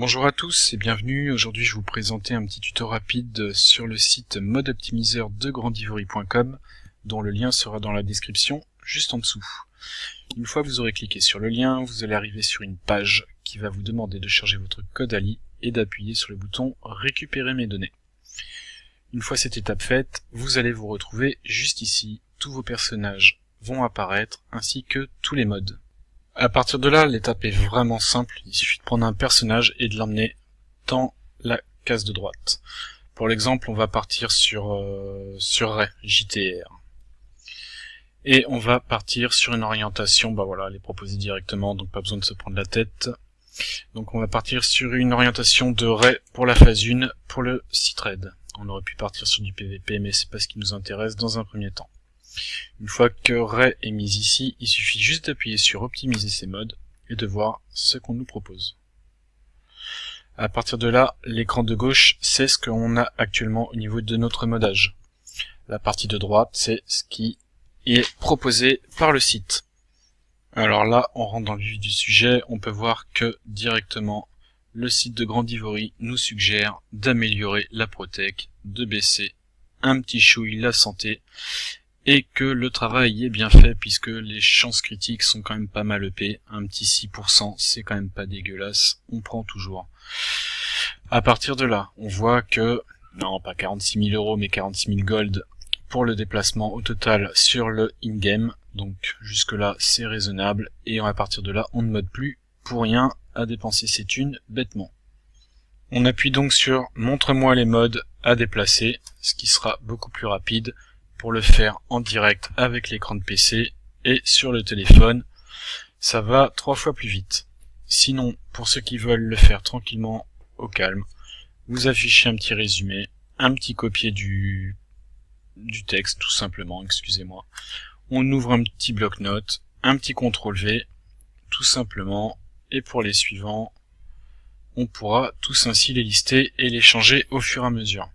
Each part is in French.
Bonjour à tous et bienvenue. Aujourd'hui je vais vous présenter un petit tuto rapide sur le site modeoptimiseur de grandivory.com dont le lien sera dans la description juste en dessous. Une fois que vous aurez cliqué sur le lien, vous allez arriver sur une page qui va vous demander de charger votre code Ali et d'appuyer sur le bouton récupérer mes données. Une fois cette étape faite, vous allez vous retrouver juste ici. Tous vos personnages vont apparaître ainsi que tous les modes. À partir de là, l'étape est vraiment simple, il suffit de prendre un personnage et de l'emmener dans la case de droite. Pour l'exemple, on va partir sur Ray, JTR. Et on va partir sur une orientation, elle est proposée directement, donc pas besoin de se prendre la tête. Donc on va partir sur une orientation de Ray pour la phase 1, pour le site raid. On aurait pu partir sur du PVP, mais c'est pas ce qui nous intéresse dans un premier temps. Une fois que Ray est mise ici, il suffit juste d'appuyer sur optimiser ses modes et de voir ce qu'on nous propose. À partir de là, l'écran de gauche, c'est ce qu'on a actuellement au niveau de notre modage. La partie de droite, c'est ce qui est proposé par le site. Alors là, on rentre dans le vif du sujet, on peut voir que directement, le site de Grandivory nous suggère d'améliorer la protec, de baisser un petit chouille la santé, et que le travail est bien fait puisque les chances critiques sont quand même pas mal EP, un petit 6%, c'est quand même pas dégueulasse, on prend toujours. À partir de là, on voit que, non pas 46 000 € mais 46 000 gold pour le déplacement au total sur le in-game, donc jusque là c'est raisonnable, et à partir de là on ne mode plus pour rien à dépenser ses thunes bêtement. On appuie donc sur montre-moi les modes à déplacer, ce qui sera beaucoup plus rapide, pour le faire en direct avec l'écran de PC, et sur le téléphone, ça va 3 fois plus vite. Sinon, pour ceux qui veulent le faire tranquillement, au calme, vous affichez un petit résumé, un petit copier du texte, tout simplement, excusez-moi. On ouvre un petit bloc-notes, un petit CTRL-V, tout simplement, et pour les suivants, on pourra tous ainsi les lister et les changer au fur et à mesure.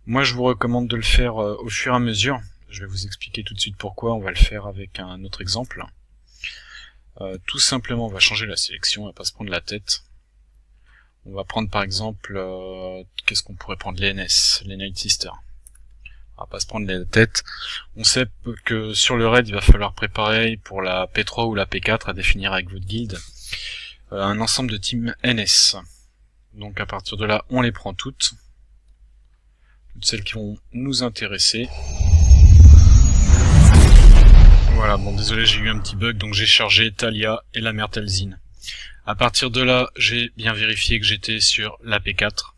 Moi je vous recommande de le faire au fur et à mesure, je vais vous expliquer tout de suite pourquoi, on va le faire avec un autre exemple. Tout simplement on va changer la sélection, on va pas se prendre la tête. On va prendre par exemple, qu'est-ce qu'on pourrait prendre, les NS, les Night Sisters. On va pas se prendre la tête, on sait que sur le raid il va falloir préparer pour la P3 ou la P4 à définir avec votre guilde, un ensemble de team NS. Donc à partir de là on les prend toutes celles qui vont nous intéresser. Voilà, bon désolé j'ai eu un petit bug, donc j'ai chargé Talia et la mère Talzin. À partir de là, j'ai bien vérifié que j'étais sur la P4.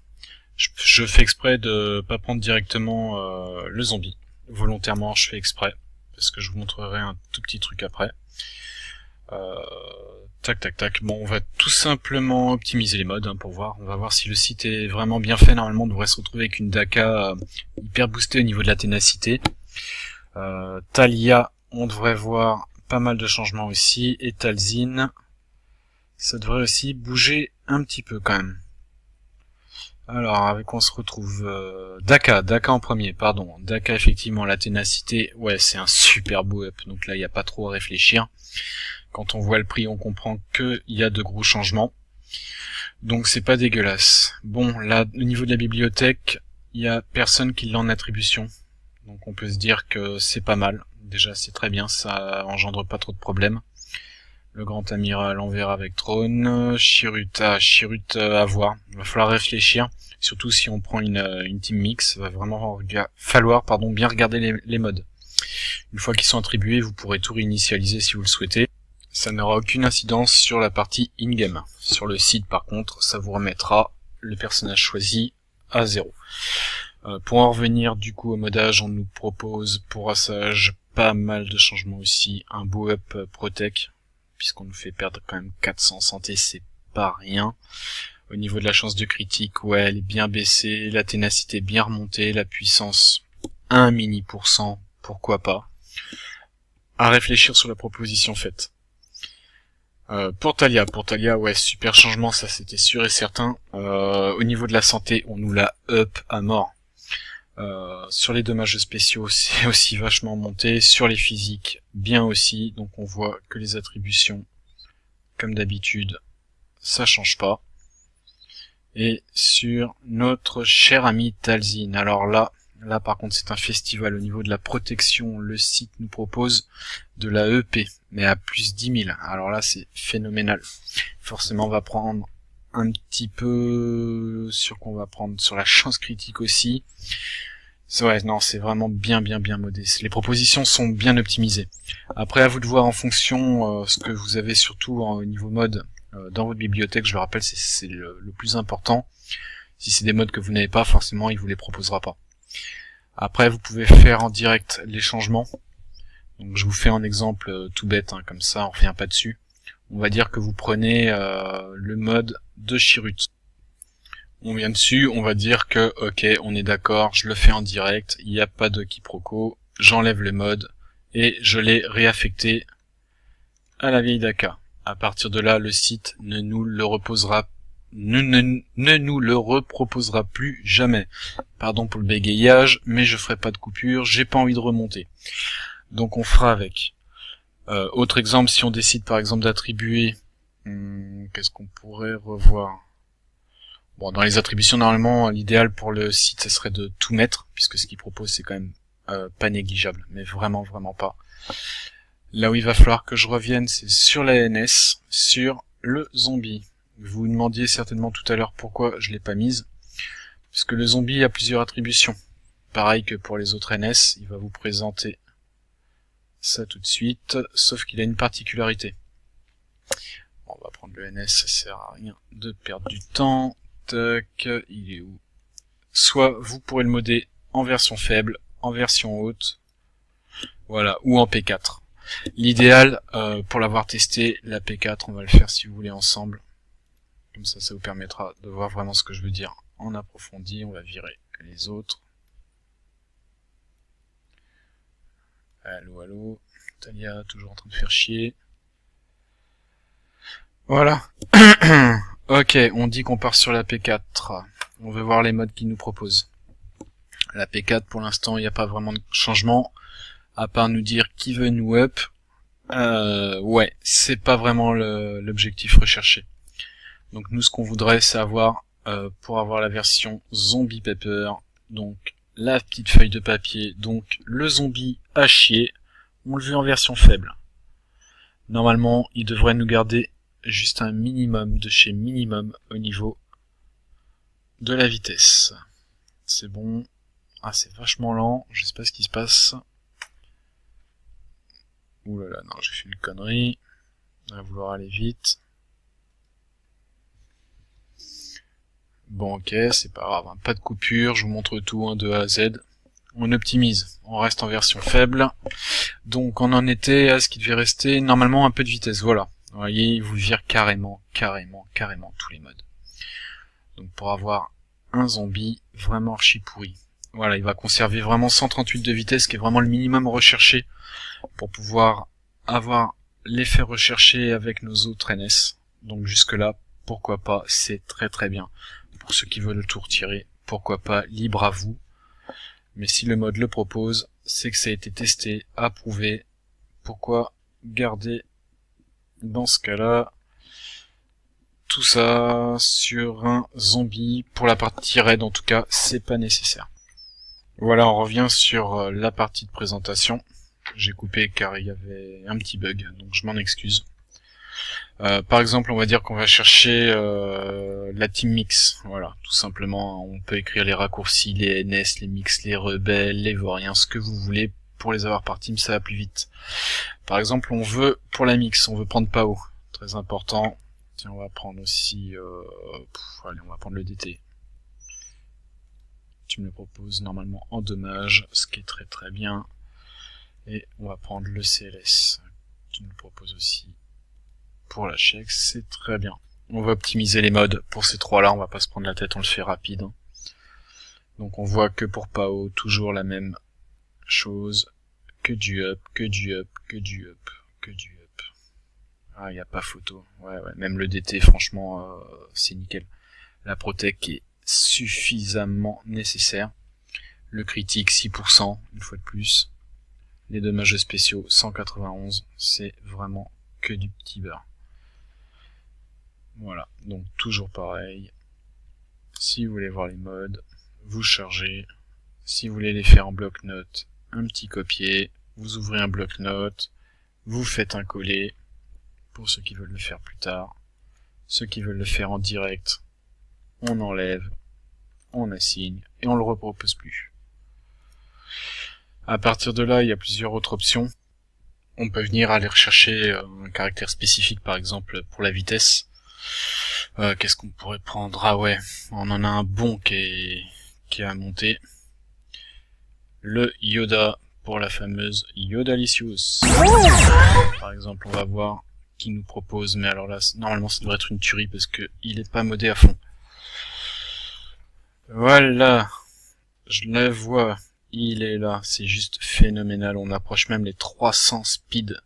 Je fais exprès de pas prendre directement le zombie. Volontairement je fais exprès, parce que je vous montrerai un tout petit truc après. Tac. Bon, on va tout simplement optimiser les modes pour voir. On va voir si le site est vraiment bien fait. Normalement, on devrait se retrouver avec une Daka hyper boostée au niveau de la ténacité. Talia, on devrait voir pas mal de changements aussi. Et Talzin, ça devrait aussi bouger un petit peu quand même. Alors, avec quoi on se retrouve Daka en premier, pardon. Daka, effectivement, la ténacité, ouais, c'est un super beau up. Donc là, il n'y a pas trop à réfléchir. Quand on voit le prix, on comprend qu'il y a de gros changements. Donc c'est pas dégueulasse. Bon, là, au niveau de la bibliothèque, il y a personne qui l'a en attribution. Donc on peut se dire que c'est pas mal. Déjà, c'est très bien, ça engendre pas trop de problèmes. Le grand amiral, on verra avec Trône. Chirrut à voir. Il va falloir réfléchir. Surtout si on prend une team mix, il va vraiment falloir bien regarder les modes. Une fois qu'ils sont attribués, vous pourrez tout réinitialiser si vous le souhaitez. Ça n'aura aucune incidence sur la partie in-game. Sur le site, par contre, ça vous remettra le personnage choisi à 0. Pour en revenir du coup au modage, on nous propose pour Assage pas mal de changements aussi. Un beau up protec, puisqu'on nous fait perdre quand même 400 santé, c'est pas rien. Au niveau de la chance de critique, ouais, elle est bien baissée, la ténacité bien remontée, la puissance 1 mini %, pourquoi pas. À réfléchir sur la proposition faite. Pour Talia, ouais, super changement, ça c'était sûr et certain. Au niveau de la santé, on nous l'a up à mort. Sur les dommages spéciaux, c'est aussi vachement monté. Sur les physiques, bien aussi. Donc on voit que les attributions, comme d'habitude, ça change pas. et sur notre cher ami Talzin. Alors là par contre c'est un festival au niveau de la protection. Le site nous propose de la EP, mais à plus 10 000. Alors là c'est phénoménal. Forcément on va prendre un petit peu sur qu'on va prendre sur la chance critique aussi. Ouais, non, c'est vraiment bien modé. Les propositions sont bien optimisées. Après, à vous de voir en fonction ce que vous avez surtout au niveau mode dans votre bibliothèque. Je le rappelle, c'est le plus important. Si c'est des modes que vous n'avez pas, forcément, il vous les proposera pas. Après, vous pouvez faire en direct les changements. Donc, je vous fais un exemple tout bête, hein, comme ça, on revient pas dessus. On va dire que vous prenez le mode de Chirrut. On vient dessus, on va dire que ok, on est d'accord, je le fais en direct, il n'y a pas de quiproquo, j'enlève le mode et je l'ai réaffecté à la vieille Daka. À partir de là, le site ne nous le reproposera plus jamais. Pardon pour le bégayage, mais je ferai pas de coupure, j'ai pas envie de remonter. Donc on fera avec. Autre exemple, si on décide par exemple d'attribuer, qu'est-ce qu'on pourrait revoir? Bon, dans les attributions, normalement, l'idéal pour le site, ce serait de tout mettre, puisque ce qu'il propose, c'est quand même pas négligeable, mais vraiment pas. Là où il va falloir que je revienne, c'est sur la NS, sur le zombie. Vous vous demandiez certainement tout à l'heure pourquoi je l'ai pas mise, puisque le zombie a plusieurs attributions. Pareil que pour les autres NS, il va vous présenter ça tout de suite, sauf qu'il a une particularité. Bon, on va prendre le NS, ça sert à rien de perdre du temps. Il est où? Soit vous pourrez le modder en version faible, en version haute, voilà, ou en P4. L'idéal, pour l'avoir testé, la P4, on va le faire si vous voulez ensemble. Comme ça, ça vous permettra de voir vraiment ce que je veux dire en approfondi. On va virer les autres. Allô, Talia, toujours en train de faire chier. Voilà. Ok, on dit qu'on part sur la P4. On veut voir les modes qu'il nous propose. La P4, pour l'instant, il n'y a pas vraiment de changement, à part nous dire qui veut nous up. Ouais, c'est pas vraiment l'objectif recherché. Donc nous, ce qu'on voudrait, c'est avoir, pour avoir la version Zombie Paper, donc la petite feuille de papier, donc le zombie à chier, on le veut en version faible. Normalement, il devrait nous garder juste un minimum de chez minimum au niveau de la vitesse. C'est bon. Ah, c'est vachement lent, je sais pas ce qui se passe. Ouh là là, non, j'ai fait une connerie. On va vouloir aller vite. Bon, ok, c'est pas grave, hein. Pas de coupure, je vous montre tout, hein, de A à Z. On optimise, on reste en version faible. Donc on en était à ce qui devait rester normalement un peu de vitesse, voilà. Vous voyez, il vous vire carrément tous les modes. Donc pour avoir un zombie vraiment archi pourri. Voilà, il va conserver vraiment 138 de vitesse, qui est vraiment le minimum recherché pour pouvoir avoir l'effet recherché avec nos autres NS. Donc jusque là, pourquoi pas, c'est très bien. Pour ceux qui veulent le tout retirer, pourquoi pas, libre à vous. Mais si le mode le propose, c'est que ça a été testé, approuvé. Pourquoi garder dans ce cas-là tout ça sur un zombie? Pour la partie raid en tout cas, c'est pas nécessaire. Voilà, on revient sur la partie de présentation. J'ai coupé car il y avait un petit bug, donc je m'en excuse. Par exemple, on va dire qu'on va chercher la team mix. Voilà, tout simplement, on peut écrire les raccourcis, les NS, les mix, les rebelles, les vauriens, ce que vous voulez. Pour les avoir par team, ça va plus vite. Par exemple, on veut, pour la mix, on veut prendre PAO. Très important. Tiens, on va prendre aussi... allez, on va prendre le DT. Tu me le proposes normalement en dommage, ce qui est très bien. Et on va prendre le CLS. Tu me le proposes aussi pour la check, c'est très bien. On va optimiser les modes pour ces trois-là, on va pas se prendre la tête, on le fait rapide. Donc on voit que pour PAO, toujours la même chose, que du up. Ah, il n'y a pas photo. Ouais, même le DT, franchement, c'est nickel. La protec est suffisamment nécessaire. Le critique, 6%, une fois de plus. Les dommages spéciaux, 191, c'est vraiment que du petit beurre. Voilà, donc toujours pareil. Si vous voulez voir les modes, vous chargez. Si vous voulez les faire en bloc-notes, un petit copier, vous ouvrez un bloc-notes, vous faites un coller, pour ceux qui veulent le faire plus tard. Ceux qui veulent le faire en direct, on enlève, on assigne, et on le repropose plus. À partir de là, il y a plusieurs autres options. On peut venir aller rechercher un caractère spécifique, par exemple, pour la vitesse. Qu'est-ce qu'on pourrait prendre? Ah ouais, on en a un bon qui est à monter. Le Yoda pour la fameuse Yodalicious. Par exemple, on va voir qui nous propose, mais alors là, normalement ça devrait être une tuerie parce que il est pas modé à fond. Voilà, je le vois, il est là, c'est juste phénoménal, on approche même les 300 speed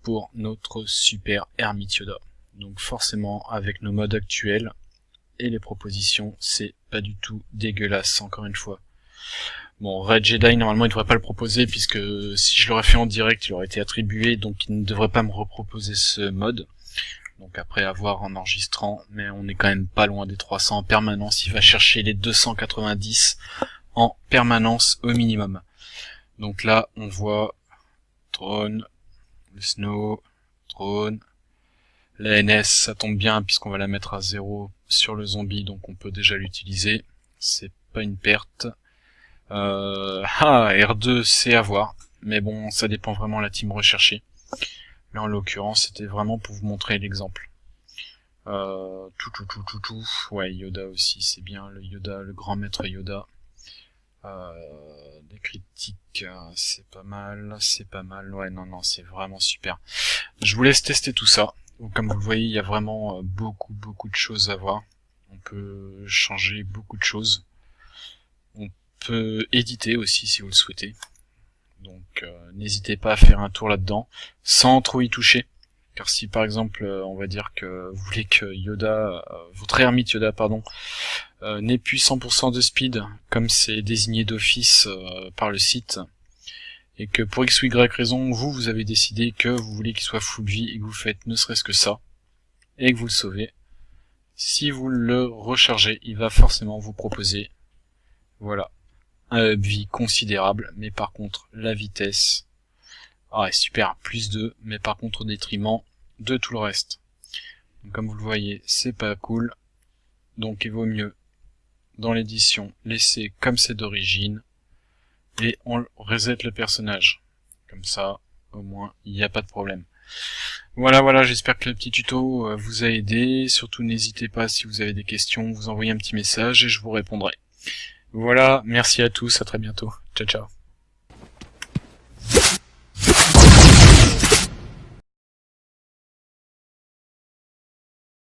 pour notre super Hermite Yoda. Donc forcément, avec nos modes actuels et les propositions, c'est pas du tout dégueulasse, encore une fois. Bon, Red Jedi, normalement, il devrait pas le proposer, puisque si je l'aurais fait en direct, il aurait été attribué, donc il ne devrait pas me reproposer ce mode. Donc après avoir en enregistrant, mais on est quand même pas loin des 300 en permanence, il va chercher les 290 en permanence au minimum. Donc là, on voit Drone, le Snow, Drone, la NS, ça tombe bien, puisqu'on va la mettre à 0 sur le zombie, donc on peut déjà l'utiliser, c'est pas une perte. R2 c'est à voir, mais bon ça dépend vraiment de la team recherchée. Là en l'occurrence c'était vraiment pour vous montrer l'exemple. Ouais, Yoda aussi c'est bien, le Yoda, le grand maître Yoda. Des critiques, c'est pas mal, ouais non c'est vraiment super. Je vous laisse tester tout ça. Donc, comme vous le voyez il y a vraiment beaucoup de choses à voir. On peut changer beaucoup de choses. On peut éditer aussi si vous le souhaitez, donc n'hésitez pas à faire un tour là-dedans sans trop y toucher, car si par exemple on va dire que vous voulez que Yoda, votre Hermite Yoda pardon, n'ait plus 100% de speed comme c'est désigné d'office par le site, et que pour x ou y raison vous avez décidé que vous voulez qu'il soit full vie et que vous faites ne serait-ce que ça et que vous le sauvez, si vous le rechargez il va forcément vous proposer, voilà, un up vie considérable, mais par contre la vitesse, super, plus 2, mais par contre au détriment de tout le reste. Donc, comme vous le voyez, c'est pas cool, donc il vaut mieux dans l'édition laisser comme c'est d'origine, et on reset le personnage, comme ça au moins il n'y a pas de problème. Voilà, j'espère que le petit tuto vous a aidé, surtout n'hésitez pas si vous avez des questions, vous envoyez un petit message et je vous répondrai. Voilà, merci à tous, à très bientôt. Ciao ciao.